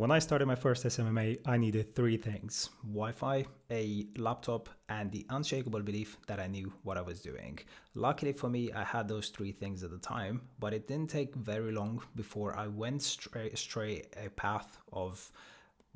When I started my first SMMA, I needed three things: Wi-Fi, a laptop, and the unshakable belief that I knew what I was doing. Luckily for me, I had those three things at the time, but it didn't take very long before I went straight a path of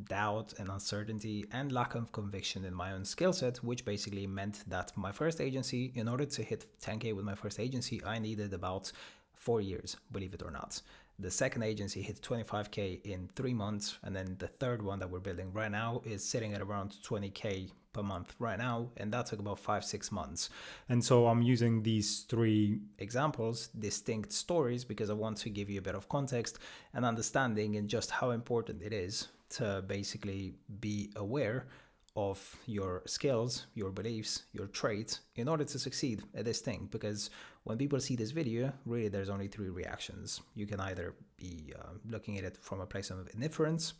doubt and uncertainty and lack of conviction in my own skill set, which basically meant that my first agency, in order to hit 10K with my first agency, I needed about 4 years, believe it or not. The second agency hit 25K in 3 months, and then the third one that we're building right now is sitting at around 20K per month right now, and that took about 5-6 months. And so I'm using these three examples, distinct stories, because I want to give you a bit of context and understanding and just how important it is to basically be aware of your skills, your beliefs, your traits in order to succeed at this thing. Because when people see this video, really there's only three reactions. You can either be looking at it from a place of indifference,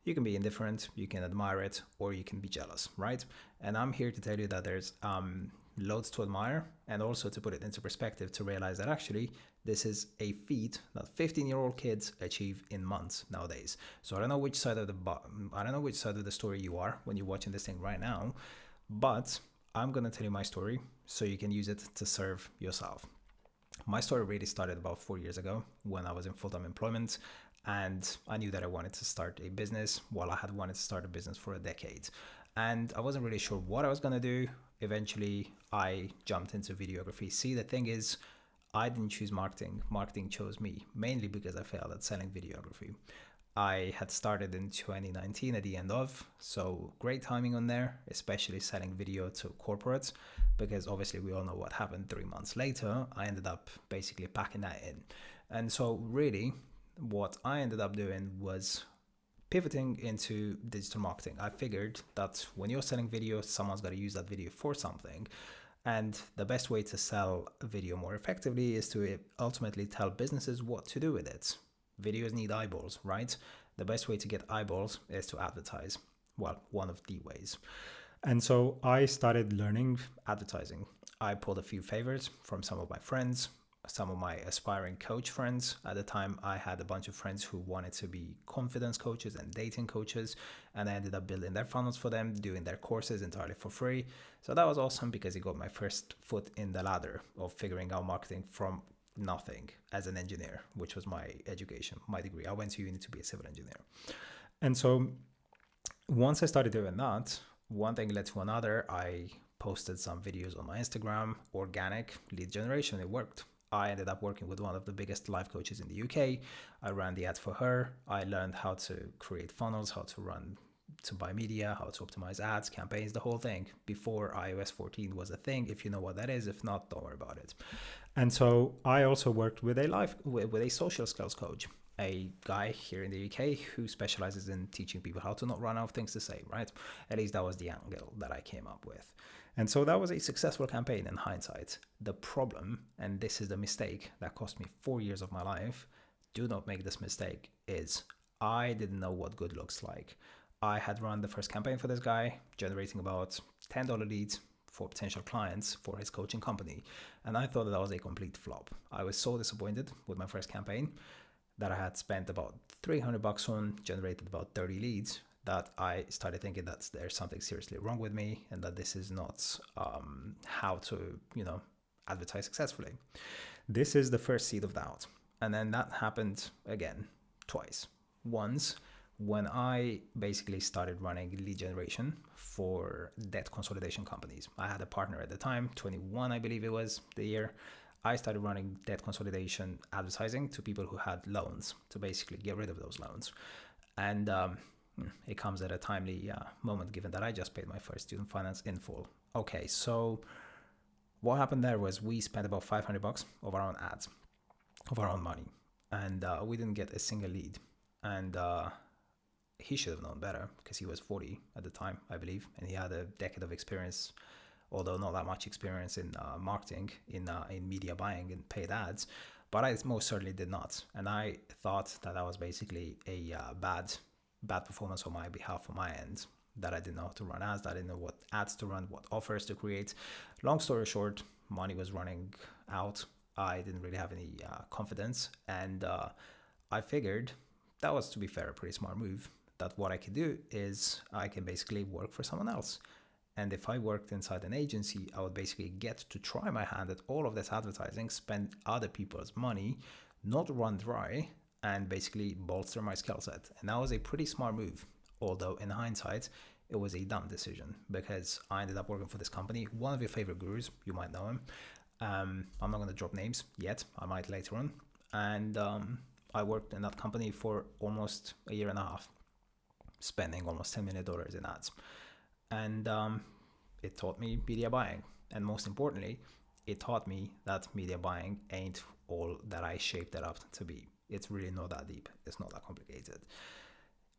you can be indifferent, you can admire it, or you can be jealous, right? And I'm here to tell you that there's loads to admire, and also to put it into perspective to realize that actually this is a feat that 15-year-old kids achieve in months nowadays. So I don't know which side of the story you are when you're watching this thing right now, but I'm gonna tell you my story so you can use it to serve yourself. My story really started about 4 years ago when I was in full-time employment, and I knew that I wanted to start a business. Well, I had wanted to start a business for a decade, and I wasn't really sure what I was gonna do. Eventually, I jumped into videography. See, the thing is, I didn't choose marketing. Marketing chose me, mainly because I failed at selling videography. I had started in 2019 at the end of, so great timing on there, especially selling video to corporates, because obviously we all know what happened 3 months later. I ended up basically packing that in. And so really what I ended up doing was pivoting into digital marketing. I figured that when you're selling video, someone's got to use that video for something. And the best way to sell video more effectively is to ultimately tell businesses what to do with it. Videos need eyeballs, right? The best way to get eyeballs is to advertise. Well, one of the ways. And so I started learning advertising. I pulled a few favors from some of my friends, some of my aspiring coach friends. At the time, I had a bunch of friends who wanted to be confidence coaches and dating coaches, and I ended up building their funnels for them, doing their courses entirely for free. So that was awesome because it got my first foot in the ladder of figuring out marketing from nothing as an engineer, which was my education, my degree. I went to uni to be a civil engineer. And so once I started doing that, one thing led to another. I posted some videos on my Instagram, organic lead generation. It worked. I ended up working with one of the biggest life coaches in the UK. I ran the ads for her. I learned how to create funnels, how to buy media, how to optimize ads, campaigns, the whole thing before iOS 14 was a thing. If you know what that is, if not, don't worry about it. And so I also worked with a social skills coach, a guy here in the UK who specializes in teaching people how to not run out of things to say, right? At least that was the angle that I came up with. And so that was a successful campaign in hindsight. The problem, and this is the mistake that cost me 4 years of my life, do not make this mistake, is I didn't know what good looks like. I had run the first campaign for this guy, generating about $10 leads for potential clients for his coaching company. And I thought that was a complete flop. I was so disappointed with my first campaign that I had spent about $300 on, generated about 30 leads, that I started thinking that there's something seriously wrong with me and that this is not how to, advertise successfully. This is the first seed of doubt. And then that happened again, twice. Once, when I basically started running lead generation for debt consolidation companies. I had a partner at the time, 21, I believe it was the year. I started running debt consolidation advertising to people who had loans to basically get rid of those loans. And it comes at a timely moment, given that I just paid my first student finance in full. Okay, so what happened there was we spent about $500 of our own ads, of our own money, and we didn't get a single lead. And he should have known better because he was 40 at the time, I believe, and he had a decade of experience, although not that much experience in marketing, in media buying and paid ads. But I most certainly did not. And I thought that was basically a bad performance on my behalf, on my end, that I didn't know how to run ads, that I didn't know what ads to run, what offers to create. Long story short, money was running out. I didn't really have any confidence. And I figured that was, to be fair, a pretty smart move, that what I could do is I can basically work for someone else. And if I worked inside an agency, I would basically get to try my hand at all of this advertising, spend other people's money, not run dry, and basically bolster my skill set. And that was a pretty smart move. Although in hindsight, it was a dumb decision because I ended up working for this company. One of your favorite gurus, you might know him. I'm not going to drop names yet. I might later on. And I worked in that company for almost a year and a half, spending almost $10 million in ads. And it taught me media buying. And most importantly, it taught me that media buying ain't all that I shaped it up to be. It's really not that deep. It's not that complicated.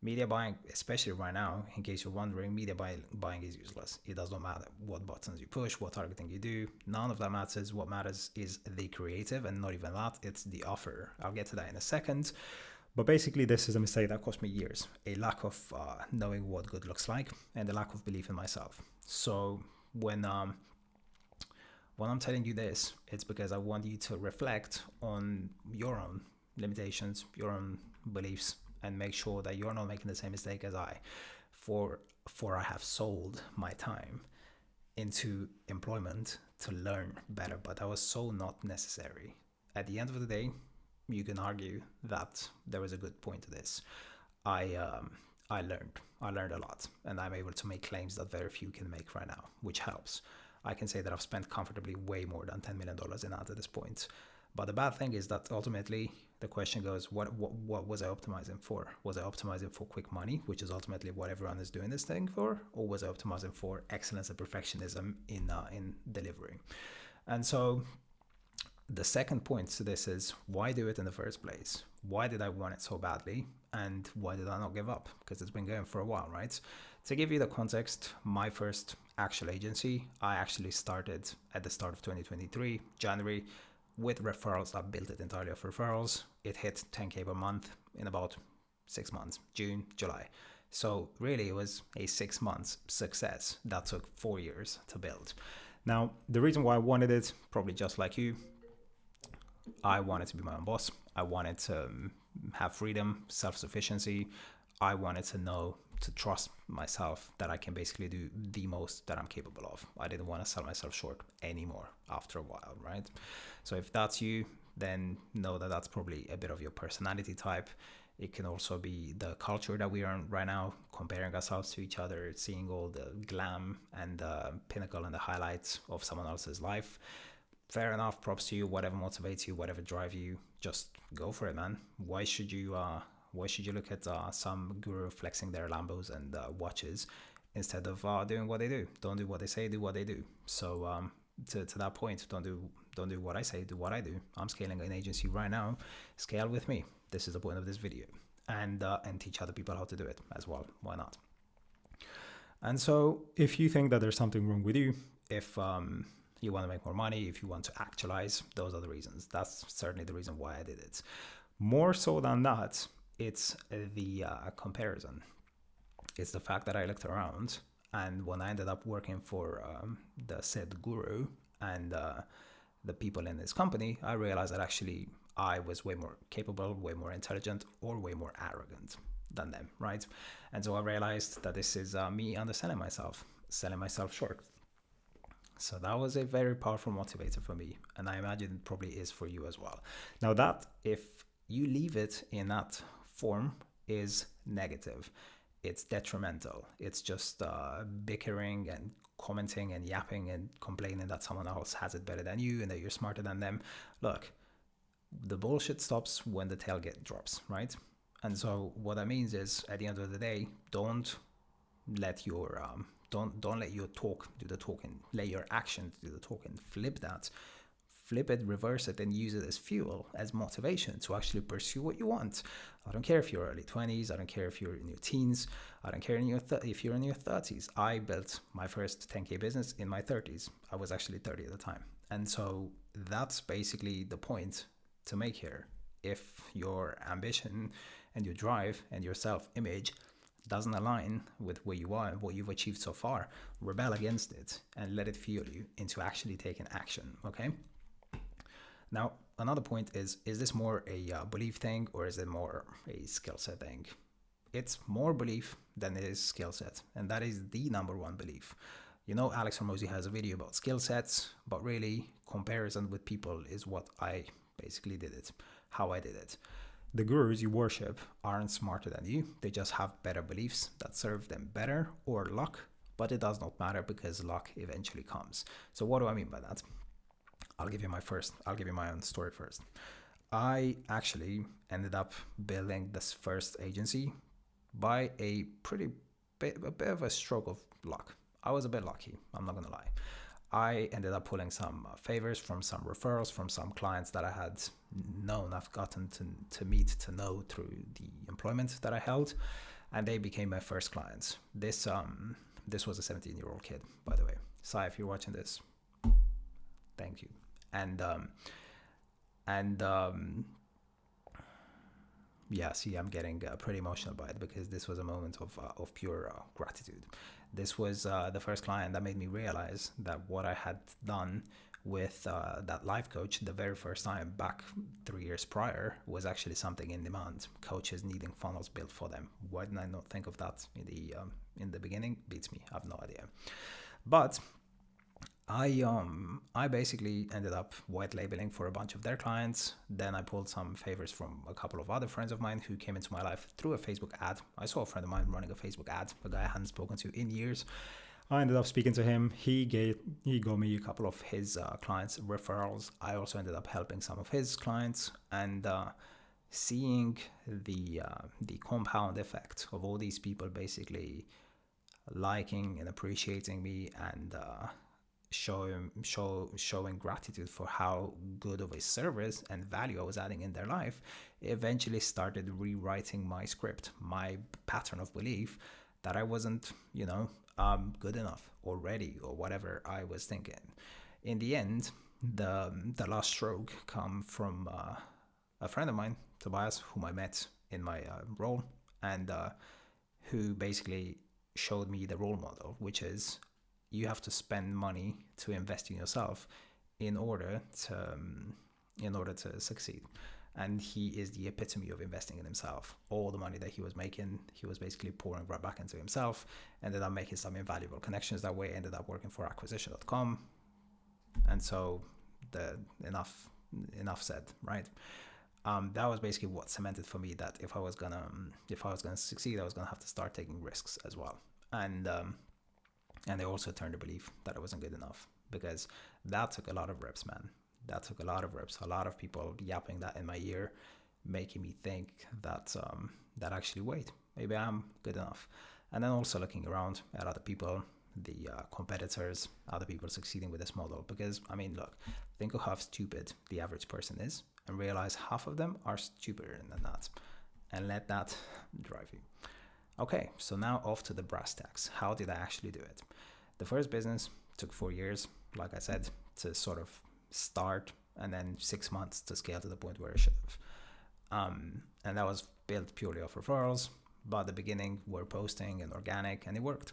Media buying, especially right now, in case you're wondering, media buying is useless. It does not matter what buttons you push, what targeting you do. None of that matters. What matters is the creative, and not even that, it's the offer. I'll get to that in a second. But basically, this is a mistake that cost me years. A lack of knowing what good looks like and a lack of belief in myself. So when I'm telling you this, it's because I want you to reflect on your own limitations, your own beliefs, and make sure that you're not making the same mistake as I. For I have sold my time into employment to learn better, but that was so not necessary. At the end of the day, you can argue that there was a good point to this. I learned a lot, and I'm able to make claims that very few can make right now, which helps. I can say that I've spent comfortably way more than $10 million in ads at this point. But the bad thing is that ultimately the question goes, what was I optimizing for? Was I optimizing for quick money, which is ultimately what everyone is doing this thing for, or was I optimizing for excellence and perfectionism in delivery? And so the second point to this is, why do it in the first place? Why did I want it so badly? And why did I not give up? Because it's been going for a while, right? To give you the context, my first actual agency, I actually started at the start of 2023, January, with referrals. I built it entirely off referrals. It hit 10K per month in about 6 months, June, July. So really it was a 6 months success that took 4 years to build. Now, the reason why I wanted it, probably just like you, I wanted to be my own boss. I wanted to have freedom, self-sufficiency. I wanted to know, to trust myself that I can basically do the most that I'm capable of. I didn't want to sell myself short anymore after a while, right? So if that's you, then know that that's probably a bit of your personality type. It can also be the culture that we are in right now, comparing ourselves to each other, seeing all the glam and the pinnacle and the highlights of someone else's life. Fair enough, props to you. Whatever motivates you, whatever drives you, just go for it, man. Why should you look at some guru flexing their Lambos and watches instead of doing what they do? Don't do what they say, do what they do. So to that point, don't do what I say, do what I do. I'm scaling an agency right now. Scale with me. This is the point of this video, and teach other people how to do it as well. Why not? And so if you think that there's something wrong with you, if you want to make more money, if you want to actualize, those are the reasons. That's certainly the reason why I did it. More so than that, it's the comparison. It's the fact that I looked around, and when I ended up working for the said guru and the people in this company, I realized that actually I was way more capable, way more intelligent, or way more arrogant than them, right? And so I realized that this is me underselling myself, selling myself short. So that was a very powerful motivator for me, and I imagine it probably is for you as well. Now that, if you leave it in that form, is negative. It's detrimental. It's just bickering and commenting and yapping and complaining that someone else has it better than you and that you're smarter than them. Look, the bullshit stops when the tailgate drops, right? And so what that means is, at the end of the day, don't let your don't let your talk do the talking. Let your actions do the talking. Flip that. Flip it, reverse it, and use it as fuel, as motivation to actually pursue what you want. I don't care if you're early 20s. I don't care if you're in your teens. I don't care if you're in your 30s. I built my first 10K business in my 30s. I was actually 30 at the time. And so that's basically the point to make here. If your ambition and your drive and your self-image doesn't align with where you are and what you've achieved so far, rebel against it and let it fuel you into actually taking action, okay? Now, another point is this more a belief thing, or is it more a skill set thing? It's more belief than it is skill set. And that is the number one belief. You know, Alex Hormozy has a video about skill sets, but really comparison with people is what I basically did it, how I did it. The gurus you worship aren't smarter than you. They just have better beliefs that serve them better, or luck, but it does not matter because luck eventually comes. So what do I mean by that? I'll give you my own story first. I actually ended up building this first agency by a bit of a stroke of luck. I was a bit lucky, I'm not gonna lie. I ended up pulling some favors from some referrals from some clients that I had I've gotten to meet, to know through the employment that I held, and they became my first clients. This was a 17-year-old kid, by the way. Sai, if you're watching this, thank you. Yeah, see, I'm getting pretty emotional by it because this was a moment of pure gratitude. This was the first client that made me realize that what I had done with that life coach the very first time back 3 years prior was actually something in demand. Coaches needing funnels built for them. Why didn't I not think of that in the beginning? Beats me. I have no idea. But I basically ended up white labeling for a bunch of their clients. Then I pulled some favors from a couple of other friends of mine who came into my life through a Facebook ad. I saw a friend of mine running a Facebook ad, a guy I hadn't spoken to in years. I ended up speaking to him. He got me a couple of his clients referrals. I also ended up helping some of his clients, and seeing the compound effect of all these people basically liking and appreciating me and showing gratitude for how good of a service and value I was adding in their life, eventually started rewriting my script, my pattern of belief that I wasn't, good enough or ready or whatever I was thinking. In the end, the last stroke come from a friend of mine, Tobias, whom I met in my role, and who basically showed me the role model, which is you have to spend money to invest in yourself in order to succeed. And he is the epitome of investing in himself. All the money that he was making, he was basically pouring right back into himself. Ended up making some invaluable connections that way. Ended up working for acquisition.com. And so enough said, right? That was basically what cemented for me that if I was gonna succeed, I was gonna have to start taking risks as well. And they also turned to believe that I wasn't good enough, because that took a lot of reps, man. That took a lot of reps. A lot of people yapping that in my ear, making me think that actually, wait, maybe I'm good enough. And then also looking around at other people, the competitors, other people succeeding with this model. Because, I mean, look, think of how stupid the average person is and realize half of them are stupider than that. And let that drive you. Okay, so now off to the brass tacks. How did I actually do it? The first business took 4 years, like I said, to sort of start, and then 6 months to scale to the point where it should have. And that was built purely off referrals, but at the beginning were posting and organic, and it worked.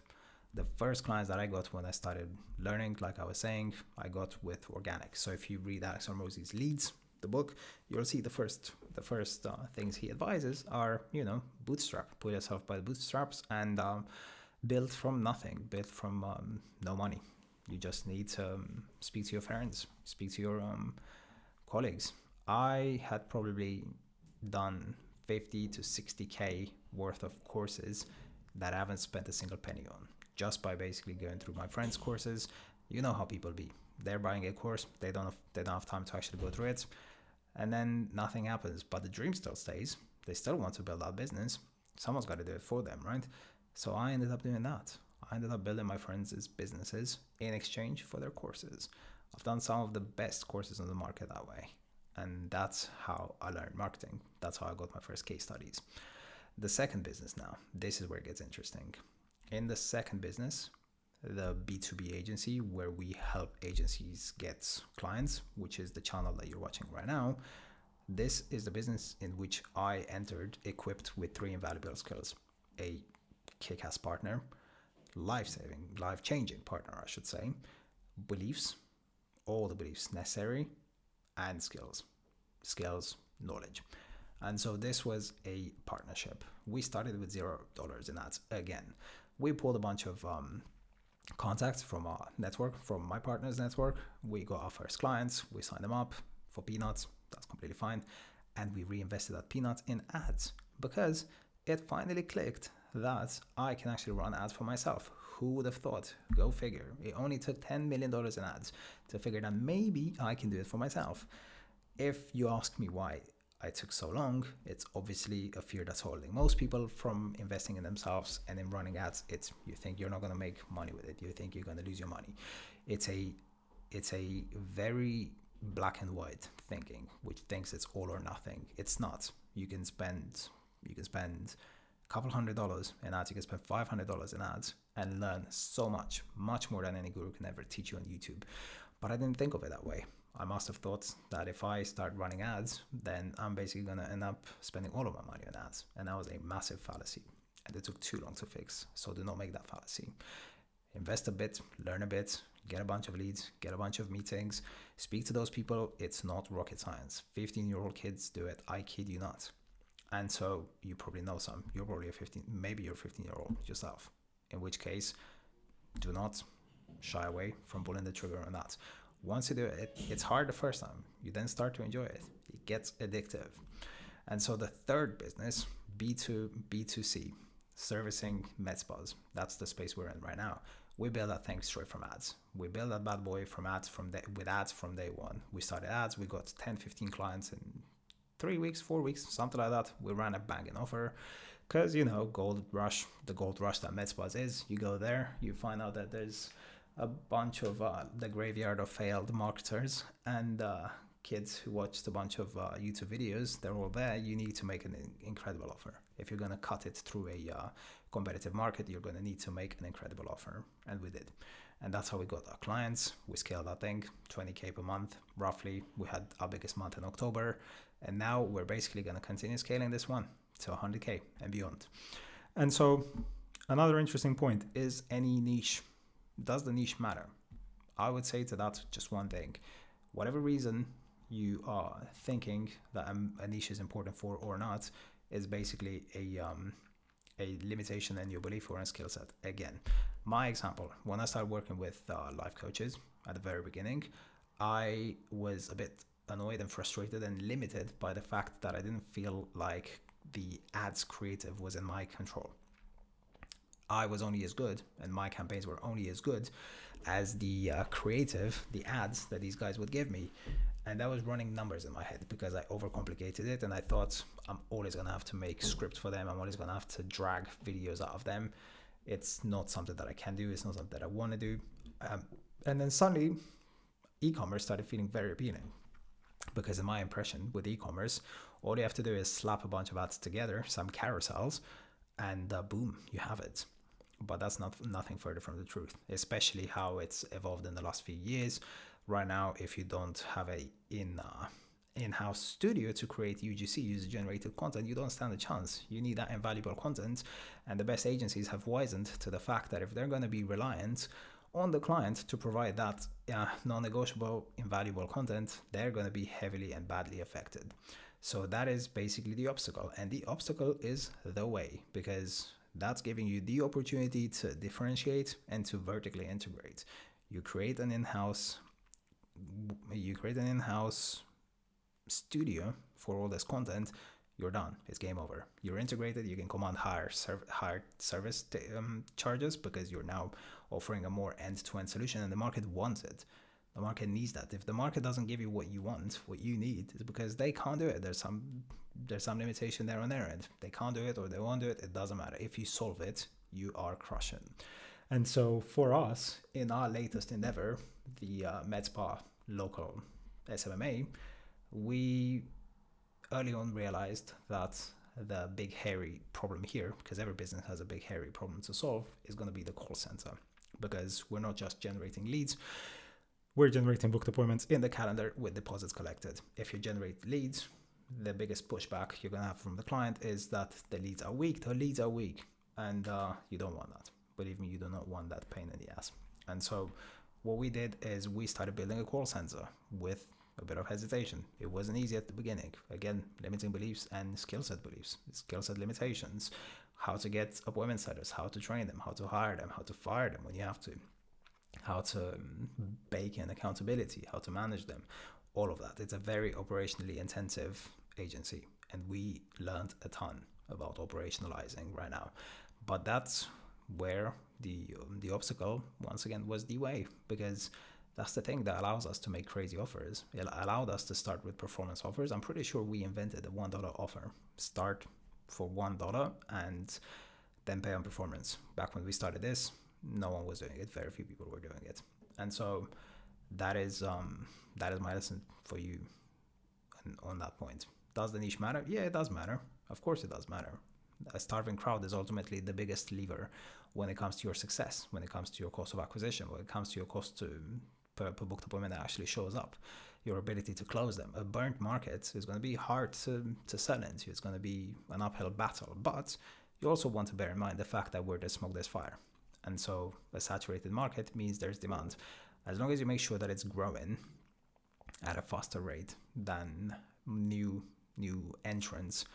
The first clients that I got when I started learning, like I was saying, I got with organic. So if you read Alex Hormozy's Leads, the book, you'll see the first things he advises are, bootstrap, pull yourself by the bootstraps, and build from nothing, build from no money. You just need to speak to your friends, speak to your colleagues. I had probably done 50 to 60K worth of courses that I haven't spent a single penny on, just by basically going through my friends' courses. You know how people be. They're buying a course, they don't have time to actually go through it, and then nothing happens. But the dream still stays. They still want to build that business. Someone's got to do it for them, right? So I ended up doing that. I ended up building my friends' businesses in exchange for their courses. I've done some of the best courses on the market that way. And that's how I learned marketing. That's how I got my first case studies. The second business now, this is where it gets interesting. In the second business, the B2B agency, where we help agencies get clients, which is the channel that you're watching right now, this is the business in which I entered equipped with 3 invaluable skills: a kick-ass partner, life-changing partner, I should say, beliefs, all the beliefs necessary, and skills, knowledge. And so this was a partnership. We started with $0 in ads. Again, we pulled a bunch of contacts from our network, from my partner's network. We got our first clients, we signed them up for peanuts. That's completely fine. And we reinvested that peanuts in ads because it finally clicked that I can actually run ads for myself. Who would have thought? Go figure. It only took $10 million in ads to figure that maybe I can do it for myself. If you ask me why I took so long, it's obviously a fear that's holding most people from investing in themselves and in running ads. It's you think you're not going to make money with it. You think you're going to lose your money. It's a very black and white thinking, which thinks it's all or nothing. It's not. You can spend a couple $100 in ads. You can spend $500 in ads and learn so much more than any guru can ever teach you on YouTube. But I didn't think of it that way. I must have thought that if I start running ads, then I'm basically going to end up spending all of my money on ads. And that was a massive fallacy. And it took too long to fix. So do not make that fallacy. Invest a bit, learn a bit, get a bunch of leads, get a bunch of meetings, speak to those people. It's not rocket science. 15-year-old kids do it. I kid you not. And so you probably know some. You're probably maybe you're a 15-year-old yourself. In which case, do not shy away from pulling the trigger on that. Once you do it, it's hard the first time. You then start to enjoy it. It gets addictive. And so the third business, B2C, servicing med spas. That's the space we're in right now. We build that thing straight from ads. We build that bad boy from ads with ads from day one. We started ads. We got 10, 15 clients in 3 weeks, 4 weeks, something like that. We ran a banging offer because, the gold rush that med spas is. You go there, you find out that there's a bunch of the graveyard of failed marketers and kids who watched a bunch of YouTube videos. They're all there. You need to make an incredible offer. If you're going to cut it through a competitive market, you're going to need to make an incredible offer. And we did. And that's how we got our clients. We scaled that thing, 20K per month, roughly. We had our biggest month in October. And now we're basically going to continue scaling this one to 100K and beyond. And so another interesting point is any niche. Does the niche matter? I would say to that just one thing. Whatever reason you are thinking that a niche is important for or not is basically a limitation in your belief or a skill set. Again, my example, when I started working with life coaches at the very beginning, I was a bit annoyed and frustrated and limited by the fact that I didn't feel like the ads creative was in my control. I was only as good, and my campaigns were only as good as the creative, the ads that these guys would give me. And that was running numbers in my head because I overcomplicated it. And I thought I'm always going to have to make scripts for them. I'm always going to have to drag videos out of them. It's not something that I can do. It's not something that I want to do. And then suddenly e-commerce started feeling very appealing because in my impression with e-commerce, all you have to do is slap a bunch of ads together, some carousels, and boom, you have it. But that's nothing further from the truth, especially how it's evolved in the last few years. Right now, if you don't have a in-house studio to create UGC, user-generated content, you don't stand a chance. You need that invaluable content, and the best agencies have wisened to the fact that if they're going to be reliant on the client to provide that non-negotiable, invaluable content, they're going to be heavily and badly affected. So that is basically the obstacle, and the obstacle is the way, because that's giving you the opportunity to differentiate and to vertically integrate. You create an in-house studio for all this content. You're done. It's game over. You're integrated. You can command higher service charges because you're now offering a more end-to-end solution, and the market wants it. The market needs that. If the market doesn't give you what you want, what you need, is because they can't do it. There's some limitation there on their end. They can't do it or they won't do it. It doesn't matter. If you solve it, you are crushing. And so for us, in our latest endeavor, the med spa local SMMA, we early on realized that the big hairy problem here, because every business has a big hairy problem to solve, is going to be the call center. Because we're not just generating leads, we're generating booked appointments in the calendar with deposits collected. If you generate leads, the biggest pushback you're going to have from the client is that the leads are weak. And you don't want that. Believe me, you do not want that pain in the ass. And so what we did is we started building a call center with a bit of hesitation. It wasn't easy at the beginning. Again, limiting beliefs and skill set beliefs, skill set limitations, how to get appointment setters, how to train them, how to hire them, how to fire them when you have to, how to bake in accountability, how to manage them, all of that. It's a very operationally intensive agency, and we learned a ton about operationalizing right now. But that's where the obstacle once again was the way, because that's the thing that allows us to make crazy offers. It allowed us to start with performance offers. I'm pretty sure we invented a $1 offer. Start for $1 and then pay on performance. Back when we started this, no one was doing it. Very few people were doing it. And so that is my lesson for you on that point. Does the niche matter? Yeah, it does matter. Of course it does matter. A starving crowd is ultimately the biggest lever when it comes to your success, when it comes to your cost of acquisition, when it comes to your cost to per booked appointment that actually shows up, your ability to close them. A burnt market is going to be hard to sell into. It's going to be an uphill battle. But you also want to bear in mind the fact that where there's smoke, there's fire. And so a saturated market means there's demand. As long as you make sure that it's growing at a faster rate than new entrants,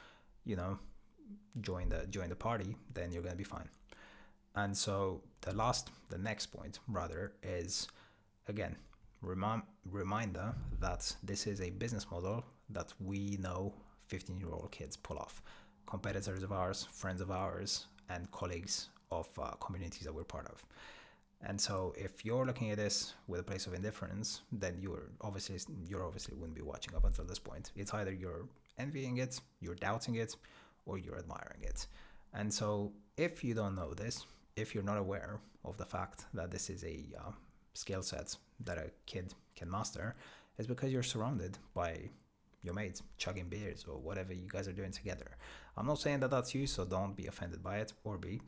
join the party, then you're going to be fine. And so the next point rather is, again, reminder that this is a business model that we know 15-year-old kids pull off. Competitors of ours, friends of ours, and colleagues of communities that we're part of. And so if you're looking at this with a place of indifference, then you're obviously wouldn't be watching up until this point. It's either you're envying it, you're doubting it, or you're admiring it. And so if you don't know this, if you're not aware of the fact that this is a skill set that a kid can master, it's because you're surrounded by your mates chugging beers or whatever you guys are doing together. I'm not saying that that's you, so don't be offended by it or be.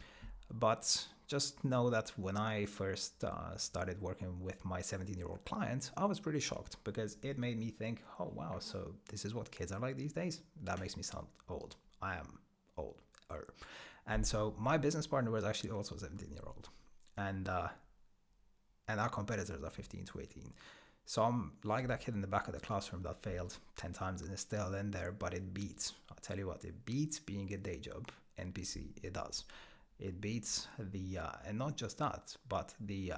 But just know that when I first started working with my 17-year-old client, I was pretty shocked because it made me think, oh, wow, so this is what kids are like these days? That makes me sound old. I am old. And so my business partner was actually also a 17-year-old. And our competitors are 15 to 18. So I'm like that kid in the back of the classroom that failed 10 times and is still in there, but it beats. I'll tell you what, it beats being a day job NPC. It does. It beats and not just that, but the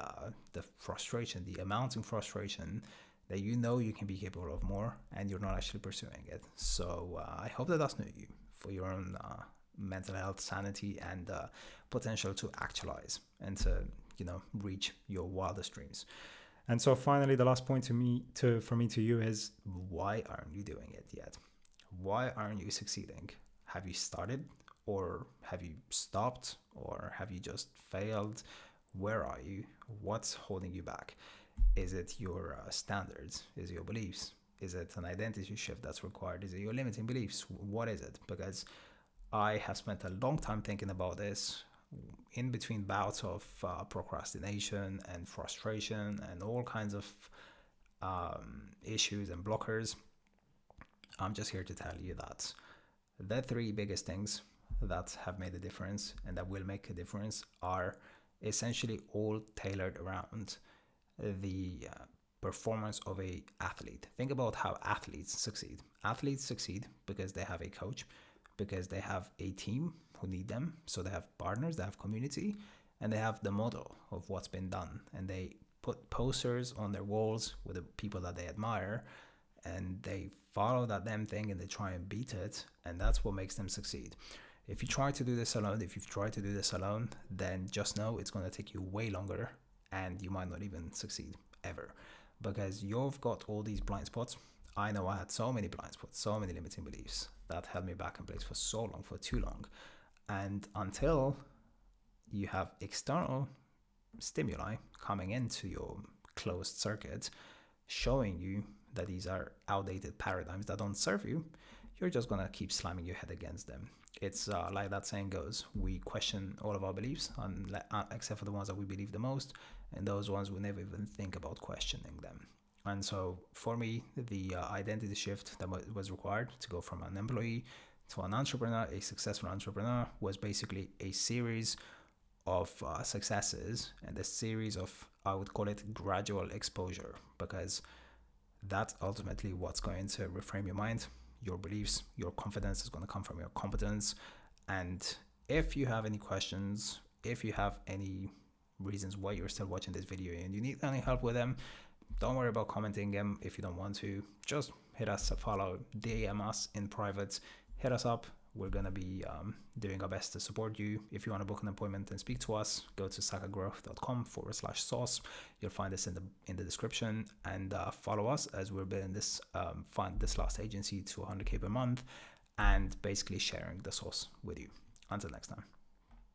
frustration, the amounting frustration that you can be capable of more and you're not actually pursuing it. So I hope that that's new to you for your own mental health, sanity, and potential to actualize and to reach your wildest dreams. And so finally, the last point for me to you is, why aren't you doing it yet? Why aren't you succeeding? Have you started? Or have you stopped? Or have you just failed? Where are you? What's holding you back? Is it your standards? Is it your beliefs? Is it an identity shift that's required? Is it your limiting beliefs? What is it? Because I have spent a long time thinking about this in between bouts of procrastination and frustration and all kinds of issues and blockers. I'm just here to tell you that the three biggest things that have made a difference and that will make a difference are essentially all tailored around the performance of an athlete. Think about how athletes succeed. Athletes succeed because they have a coach, because they have a team who need them. So they have partners, they have community, and they have the model of what's been done. And they put posters on their walls with the people that they admire, and they follow that damn thing and they try and beat it. And that's what makes them succeed. If you try to do this alone, then just know it's going to take you way longer and you might not even succeed ever, because you've got all these blind spots. I know I had so many blind spots, so many limiting beliefs that held me back in place for so long, for too long. And until you have external stimuli coming into your closed circuit, showing you that these are outdated paradigms that don't serve you, you're just going to keep slamming your head against them. It's like that saying goes, we question all of our beliefs, except for the ones that we believe the most, and those ones we never even think about questioning them. And so for me, the identity shift that was required to go from an employee to an entrepreneur, a successful entrepreneur, was basically a series of successes and a series of, I would call it, gradual exposure, because That's ultimately what's going to reframe your mind, your beliefs. Your confidence is going to come from your competence. And if you have any questions, if you have any reasons why you're still watching this video and you need any help with them, don't worry about commenting them. If you don't want to, just hit us a follow, DM us in private, hit us up. We're going to be doing our best to support you. If you want to book an appointment and speak to us, go to sakagrowth.com/sauce. You'll find us in the description, and follow us as we're building this fund, this last agency to 100K per month, and basically sharing the sauce with you. Until next time.